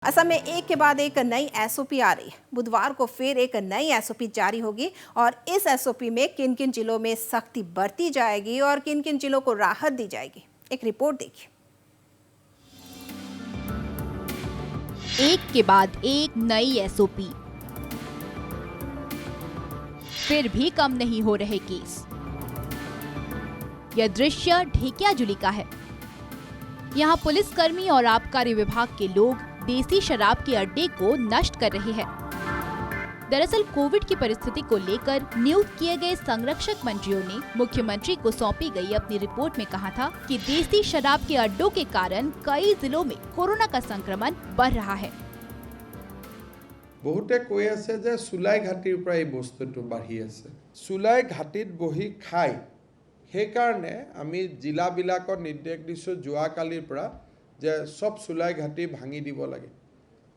असम में एक के बाद एक नई एसओपी आ रही है। बुधवार को फिर एक नई एसओपी जारी होगी और इस एसओपी में किन किन जिलों में सख्ती बरती जाएगी और किन किन जिलों को राहत दी जाएगी, एक रिपोर्ट देखिए। एक के बाद एक नई एसओपी, फिर भी कम नहीं हो रहे केस। यह दृश्य ढेकियाजुली का है। यहाँ पुलिसकर्मी और आबकारी विभाग के लोग देसी शराब के अड्डे को नष्ट कर रहे हैं। दरअसल कोविड की परिस्थिति को लेकर नियुक्त किए गए संरक्षक मंत्रियों ने मुख्यमंत्री को सौंपी गई अपनी रिपोर्ट में कहा था कि देसी शराब के अड्डों के कारण कई जिलों में कोरोना का संक्रमण बढ़ रहा है। बहुते কৈ আছে যে সুলাই ঘাটিৰ পৰা এই বস্তুটো বাঢ়ি আছে। সুলাই ঘাটিত বহি খাই সেইকাৰণে আমি জিলাবিলাকত নিৰ্দেশ দিছোঁ যোৱাকালিৰ পৰা যে সব সুলাই ঘাটি ভাঙি দিব লাগে।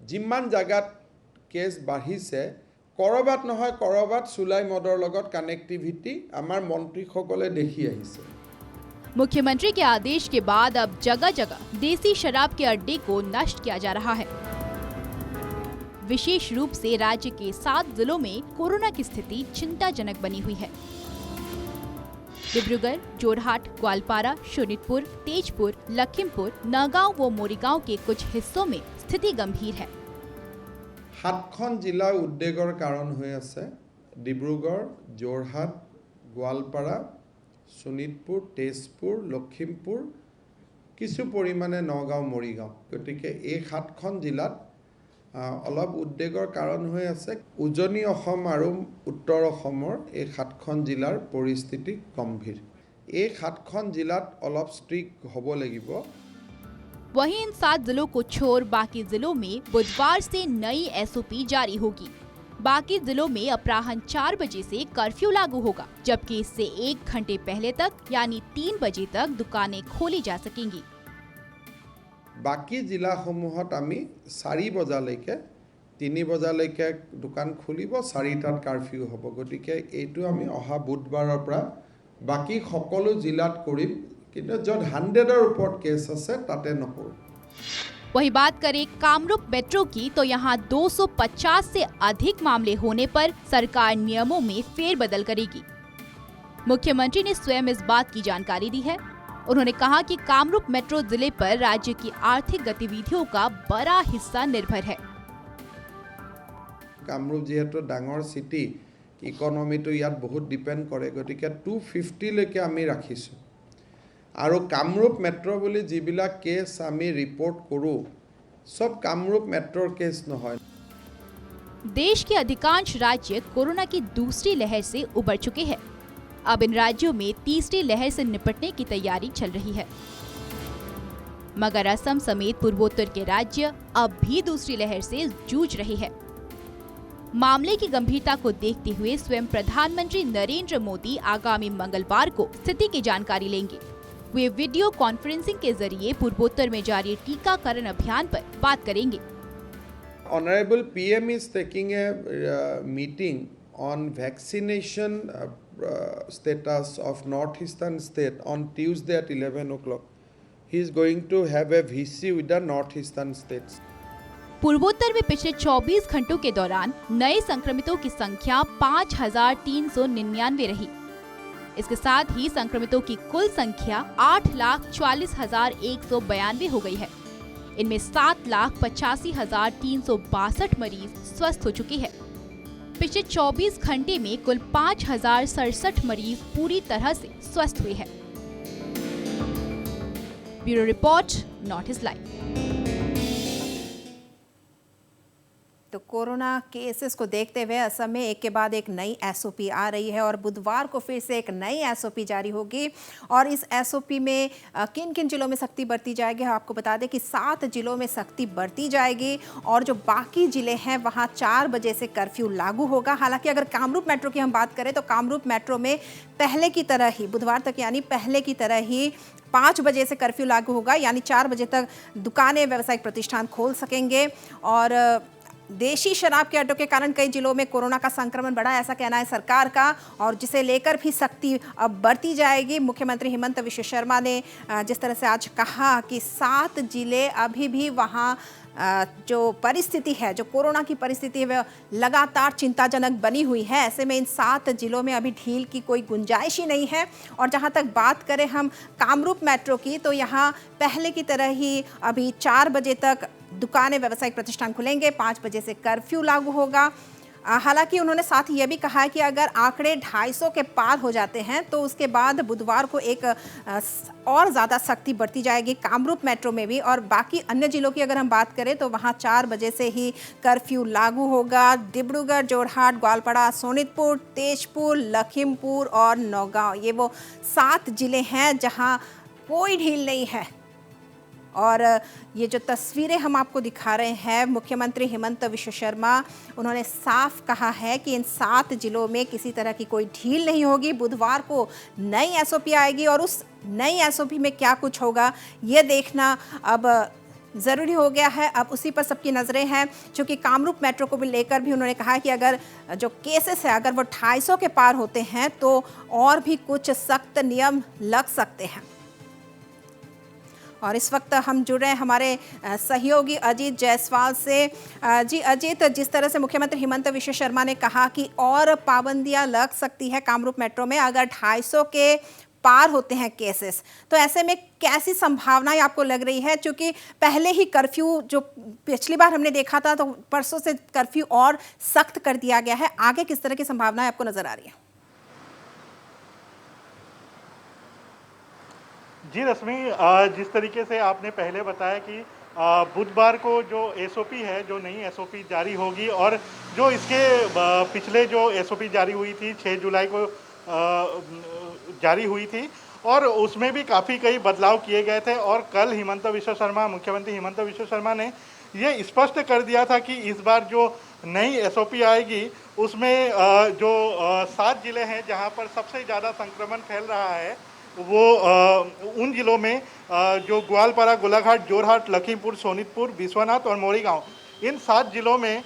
যিমান জাগাত কেছ বাঢ়িছে কৰবাত নহয় কৰবাত সুলাই মদৰ লগত কানেক্টিভিটি আমাৰ মন্ত্ৰীসকলে দেখি আহিছে। मुख्यमंत्री के आदेश के बाद अब जगह जगह देसी शराब के अड्डे को नष्ट किया जा रहा है। विशेष रूप से राज्य के 7 जिलों में कोरोना की स्थिति चिंताजनक बनी हुई है। डिब्रूगढ़, जोरहाट, ग्वालपारा, शोणितपुर, तेजपुर, लखीमपुर, नगांव व मोरीगांव के कुछ हिस्सों में स्थिति गंभीर है। 7খন জিলা উদ্বেগৰ কাৰণ হৈ আছে। ডিব্ৰুগড়, যোৰহাট, গোৱালপাৰা, শোণিতপুৰ, তেজপুৰ, লখিমপুৰ, কিছু পৰিমাণে নগাঁও, মৰিগাঁও। গতিকে এই 7খন জিলাত অলপ উদ্বেগৰ কাৰণ হৈ আছে। উজনি অসম আৰু উত্তৰ অসমৰ এই 7খন জিলাৰ পৰিস্থিতি গম্ভীৰ। এই 7খন জিলাত অলপ ষ্ট্ৰিক্ট হ'ব লাগিব। वहीं इन 7 जिलों को छोड़ बाकी जिलों में बुधवार से नई एसओपी जारी होगी। बाकी जिलों में अपराह्न 4 बजे से कर्फ्यू लागू होगा, जबकि इससे 1 घंटे पहले तक यानी 3 बजे तक दुकानें खोली जा सकेंगी। बाकी जिलाসমূहत आमी 4 बजाলৈকে 3 बजाলৈকে দোকান খুলিব, 4টাত কারফিউ হ'ব। গতিকে এইটো আমি অহা বুধবাৰৰ পৰা বাকি সকলো জিলাত কৰিম, কিন্তু যত 100ৰ ওপৰত কেছ আছে তাতে নকৰো। वही बात करें कामरूप मेट्रो की तो यहाँ 250 से अधिक मामले होने पर सरकार नियमों में फेरबदल करेगी। मुख्यमंत्री ने स्वयं इस बात की जानकारी दी है। उन्होंने कहा कि कामरूप मेट्रो जिले पर राज्य की आर्थिक गतिविधियों का बड़ा हिस्सा निर्भर है। कामरूप जेहेतु डाঙৰ सिटी, इकोनॉमी तो ইয়াত बहुत डिपेंड करे, गतिके 250 লৈকে আমি ৰাখিছো। আৰু কামৰূপ মেট্ৰ' বুলি যিবিলাক কেছ আমি ৰিপৰ্ট কৰোঁ সব কামৰূপ মেট্ৰ'ৰ কেছ নহয়। देश के अधिकांश राज्य कोरोना की दूसरी लहर से उबर चुके हैं। अब इन राज्यों में तीसरी लहर से निपटने की तैयारी चल रही है, मगर असम समेत पूर्वोत्तर के राज्य अब भी दूसरी लहर से जूझ रहे हैं। मामले की गंभीरता को देखते हुए स्वयं प्रधानमंत्री नरेंद्र मोदी आगामी मंगलवार को स्थिति की जानकारी लेंगे। वे वीडियो कॉन्फ्रेंसिंग के जरिए पूर्वोत्तर में जारी टीकाकरण अभियान पर बात करेंगे। Honorable PM is taking a meeting on vaccination status of northeastern state on Tuesday at 11 o'clock. He is going to have a VC with the northeastern states. पूर्वोत्तर में पिछले 24 घंटों के दौरान नए संक्रमितों की संख्या 5,399 रही। इसके साथ ही संक्रमितों की कुल संख्या 8,44,192 हो गई है। इनमें 7,85,362 मरीज स्वस्थ हो चुके हैं। पिछले 24 घंटे में कुल 5,067 मरीज पूरी तरह से स्वस्थ हुए हैं। Bureau report, north east live. तो कोरोना केसेस को देखते हुए असम में एक के बाद एक नई एसओपी आ रही है और बुधवार को फिर से एक नई एसओपी जारी होगी और इस एसओपी में किन किन जिलों में सख्ती बरती जाएगी। आपको बता दें कि 7 जिलों में सख्ती बरती जाएगी और जो बाकी जिले हैं वहां 4 बजे से कर्फ्यू लागू होगा। हालांकि अगर कामरूप मेट्रो की हम बात करें तो कामरूप मेट्रो में पहले की तरह ही बुधवार तक यानी पहले की तरह ही 5 बजे से कर्फ्यू लागू होगा, यानी 4 बजे तक दुकानें, व्यावसायिक प्रतिष्ठान खोल सकेंगे। और देशी शराब के अड्डों के कारण कई जिलों में कोरोना का संक्रमण बढ़ा, ऐसा कहना है सरकार का, और जिसे लेकर भी सख्ती अब बढ़ती जाएगी। मुख्यमंत्री हिमंता बिस्वा शर्मा ने जिस तरह से आज कहा कि 7 जिले अभी भी वहां जो परिस्थिति है, जो कोरोना की परिस्थिति है, वह लगातार चिंताजनक बनी हुई है। ऐसे में इन 7 जिलों में अभी ढील की कोई गुंजाइश ही नहीं है। और जहां तक बात करें हम कामरूप मेट्रो की, तो यहाँ पहले की तरह ही अभी 4 बजे तक दुकानें, व्यावसायिक प्रतिष्ठान खुलेंगे, 5 बजे से कर्फ्यू लागू होगा। हालांकि उन्होंने साथ ये भी कहा है कि अगर आंकड़े 250 के पार हो जाते हैं तो उसके बाद बुधवार को एक और ज़्यादा सख्ती बढ़ती जाएगी कामरूप मेट्रो में भी। और बाकी अन्य जिलों की अगर हम बात करें तो वहाँ 4 बजे से ही कर्फ्यू लागू होगा। डिब्रूगढ़, जोरहाट, ग्वालपाड़ा, सोनितपुर, तेजपुर, लखीमपुर और नौगांव, ये वो 7 जिले हैं जहाँ कोई ढील नहीं है। और ये जो तस्वीरें हम आपको दिखा रहे हैं, मुख्यमंत्री हिमंत विश्व शर्मा, उन्होंने साफ कहा है कि इन 7 जिलों में किसी तरह की कोई ढील नहीं होगी। बुधवार को नई एसओपी आएगी और उस नई एसओपी में क्या कुछ होगा ये देखना अब ज़रूरी हो गया है। अब उसी पर सबकी नज़रें हैं, क्योंकि कामरूप मेट्रो को भी लेकर भी उन्होंने कहा है कि अगर जो केसेस है अगर वो 250 के पार होते हैं तो और भी कुछ सख्त नियम लग सकते हैं। और इस वक्त हम जुड़ रहे हैं हमारे सहयोगी अजीत जायसवाल से। जी अजीत, जिस तरह से मुख्यमंत्री हिमंत विश्व शर्मा ने कहा कि और पाबंदियां लग सकती है कामरूप मेट्रो में अगर 250 के पार होते हैं केसेस, तो ऐसे में कैसी संभावनाएं आपको लग रही है? क्योंकि पहले ही कर्फ्यू जो पिछली बार हमने देखा था, तो परसों से कर्फ्यू और सख्त कर दिया गया है। आगे किस तरह की संभावनाएं आपको नजर आ रही है? जी रश्मि, जिस तरीके से आपने पहले बताया कि बुधवार को जो एसओपी है, जो नई एसओपी जारी होगी, और जो इसके पिछले जो एसओपी जारी हुई थी 6 जुलाई को जारी हुई थी, और उसमें भी काफ़ी कई बदलाव किए गए थे। और कल मुख्यमंत्री हिमंत विश्व शर्मा ने ये स्पष्ट कर दिया था कि इस बार जो नई एसओपी आएगी उसमें जो 7 जिले हैं जहां पर सबसे ज़्यादा संक्रमण फैल रहा है, वो उन जिलों में जो ग्वालपाड़ा, गोलाघाट, जोरहाट, लखीमपुर, सोनितपुर, विश्वनाथ और मोरीगांव, इन 7 जिलों में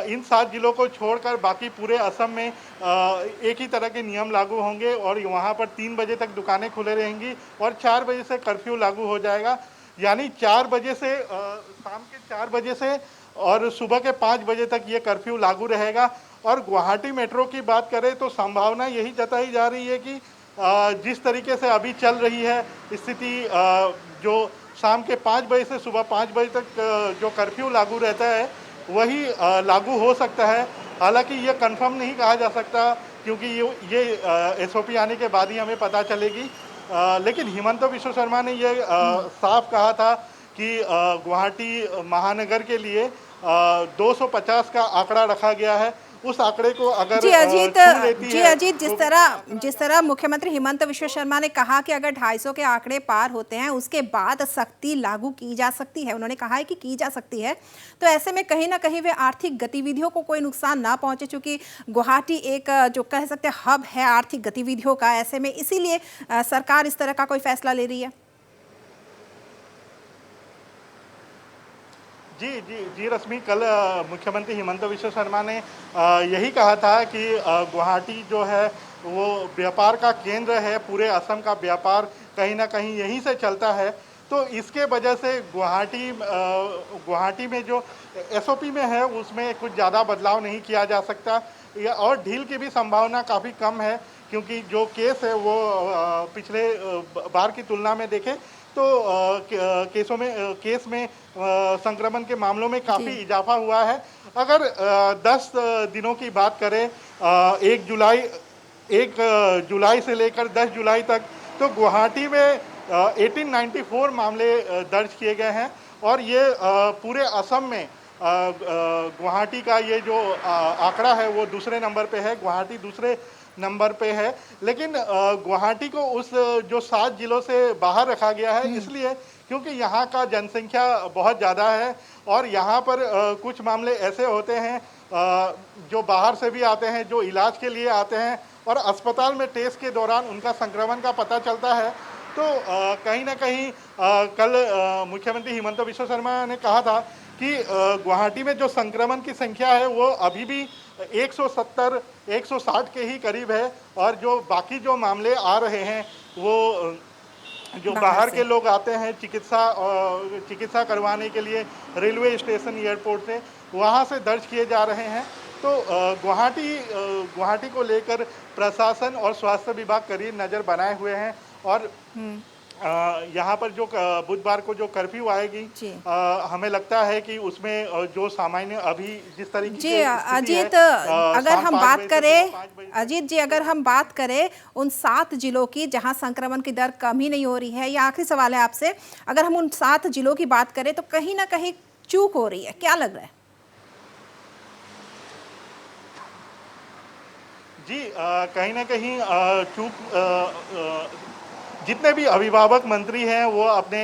इन 7 जिलों को छोड़कर बाकी पूरे असम में एक ही तरह के नियम लागू होंगे। और वहाँ पर 3 बजे तक दुकानें खुले रहेंगी और 4 बजे से कर्फ्यू लागू हो जाएगा। यानी 4 बजे से शाम के 4 बजे से और सुबह के 5 बजे तक ये कर्फ्यू लागू रहेगा। और गुवाहाटी मेट्रो की बात करें तो संभावना यही जताई जा रही है कि जिस तरीके से अभी चल रही है स्थिति, जो शाम के 5 बजे से सुबह 5 बजे तक जो कर्फ्यू लागू रहता है वही लागू हो सकता है। हालांकि ये कंफर्म नहीं कहा जा सकता, क्योंकि ये एसओपी आने के बाद ही हमें पता चलेगी। लेकिन हिमंत विश्व शर्मा ने ये साफ कहा था कि गुवाहाटी महानगर के लिए 250 का आंकड़ा रखा गया है। उस आंकड़े को अगर जी अजीत, जिस तरह मुख्यमंत्री हिमंत विश्व शर्मा ने कहा कि अगर 250 के आंकड़े पार होते हैं उसके बाद सख्ती लागू की जा सकती है, उन्होंने कहा है कि की जा सकती है, तो ऐसे में कहीं ना कहीं वे आर्थिक गतिविधियों को कोई नुकसान ना पहुंचे, क्योंकि गुवाहाटी एक जो कह सकते हैं हब है आर्थिक गतिविधियों का। ऐसे में इसीलिए सरकार इस तरह का कोई फैसला ले रही है। जी रश्मि, कल मुख्यमंत्री हिमंत विश्व शर्मा ने यही कहा था कि गुवाहाटी जो है वो व्यापार का केंद्र है, पूरे असम का व्यापार कहीं ना कहीं यहीं से चलता है। तो इसके वजह से गुवाहाटी में जो एसओपी में है उसमें कुछ ज़्यादा बदलाव नहीं किया जा सकता, और ढील की भी संभावना काफ़ी कम है, क्योंकि जो केस है वो पिछले बार की तुलना में देखें तो केस में संक्रमण के मामलों में काफ़ी इजाफा हुआ है। अगर 10 दिनों की बात करें, 1 जुलाई से लेकर 10 जुलाई तक, तो गुवाहाटी में 1894 मामले दर्ज किए गए हैं। और ये पूरे असम में गुवाहाटी का ये जो आंकड़ा है वो दूसरे नंबर पे है, गुवाहाटी दूसरे नंबर पे है। लेकिन गुवाहाटी को उस जो 7 जिलों से बाहर रखा गया है, इसलिए क्योंकि यहाँ का जनसंख्या बहुत ज़्यादा है और यहाँ पर कुछ मामले ऐसे होते हैं जो बाहर से भी आते हैं, जो इलाज के लिए आते हैं, और अस्पताल में टेस्ट के दौरान उनका संक्रमण का पता चलता है। तो कहीं ना कहीं कल मुख्यमंत्री हिमंत विश्व शर्मा ने कहा था कि गुवाहाटी में जो संक्रमण की संख्या है वो अभी भी 170-160 के ही करीब है, और जो बाकी जो मामले आ रहे हैं वो जो बाहर के लोग आते हैं चिकित्सा करवाने के लिए रेलवे स्टेशन एयरपोर्ट से, वहाँ से दर्ज किए जा रहे हैं। तो गुवाहाटी को लेकर प्रशासन और स्वास्थ्य विभाग करीब नज़र बनाए हुए हैं और यहाँ पर जो बुधवार को जो कर्फ्यू आएगी, हमें लगता है कि उसमें जो सामान्य अभी जिस तरीके जी अजीत, अगर हम बात करें अजीत जी, अगर हम बात करें उन 7 जिलों की जहां संक्रमण की दर कम ही नहीं हो रही है, या आखिरी सवाल है आपसे, अगर हम उन 7 जिलों की बात करें तो कहीं ना कहीं चूक हो रही है, क्या लग रहा है? जी कहीं ना कहीं चूक जितने भी अभिभावक मंत्री हैं वो अपने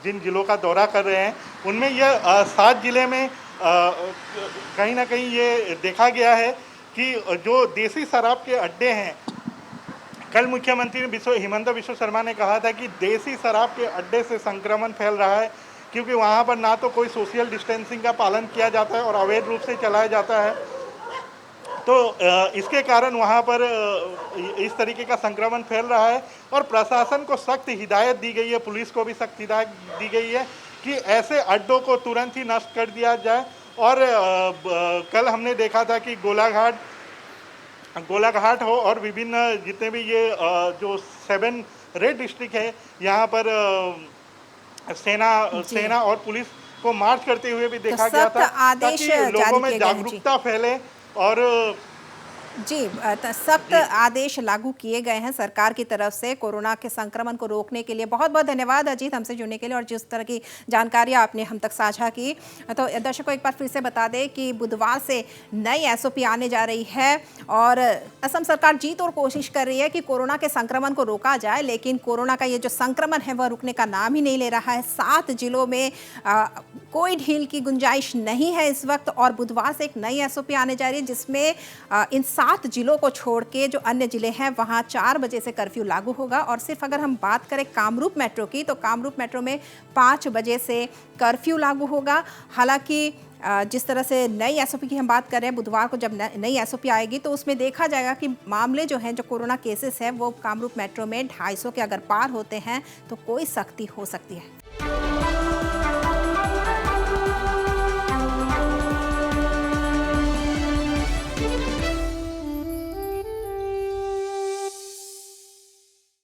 जिन जिलों का दौरा कर रहे हैं उनमें यह 7 जिले में कहीं ना कहीं ये देखा गया है कि जो देसी शराब के अड्डे हैं, कल मुख्यमंत्री हिमंता बिस्वा शर्मा ने कहा था कि देसी शराब के अड्डे से संक्रमण फैल रहा है, क्योंकि वहाँ पर ना तो कोई सोशल डिस्टेंसिंग का पालन किया जाता है और अवैध रूप से चलाया जाता है। तो इसके कारण वहाँ पर इस तरीके का संक्रमण फैल रहा है और प्रशासन को सख्त हिदायत दी गई है, पुलिस को भी सख्त हिदायत दी गई है कि ऐसे अड्डों को तुरंत ही नष्ट कर दिया जाए। और कल हमने देखा था कि गोलाघाट हो और विभिन्न जितने भी ये जो 7 रेड डिस्ट्रिक्ट है, यहाँ पर सेना और पुलिस को मार्च करते हुए भी देखा गया था, ताकि लोगों में जागरूकता फैले। और जी सख्त आदेश लागू किए गए हैं सरकार की तरफ से कोरोना के संक्रमण को रोकने के लिए। बहुत बहुत धन्यवाद अजीत हमसे जुड़ने के लिए और जिस तरह की जानकारी आपने हम तक साझा की। तो दर्शकों एक बार फिर से बता दें कि बुधवार से नई एसओपी आने जा रही है और असम सरकार जी तोड़ कोशिश कर रही है कि कोरोना के संक्रमण को रोका जाए, लेकिन कोरोना का ये जो संक्रमण है वह रुकने का नाम ही नहीं ले रहा है। 7 जिलों में कोई ढील की गुंजाइश नहीं है इस वक्त और बुधवार से एक नई एसओपी आने जा रही है जिसमें इन 7 जिलों को छोड़ के जो अन्य जिले हैं वहां 4 बजे से कर्फ्यू लागू होगा। और सिर्फ अगर हम बात करें कामरूप मेट्रो की, तो कामरूप मेट्रो में 5 बजे से कर्फ्यू लागू होगा। हालांकि जिस तरह से नई एसओपी की हम बात कर रहे हैं, बुधवार को जब नई एसओपी आएगी तो उसमें देखा जाएगा कि मामले जो हैं, जो कोरोना केसेस हैं, वो कामरूप मेट्रो में 250 के अगर पार होते हैं तो कोई सख्ती हो सकती है।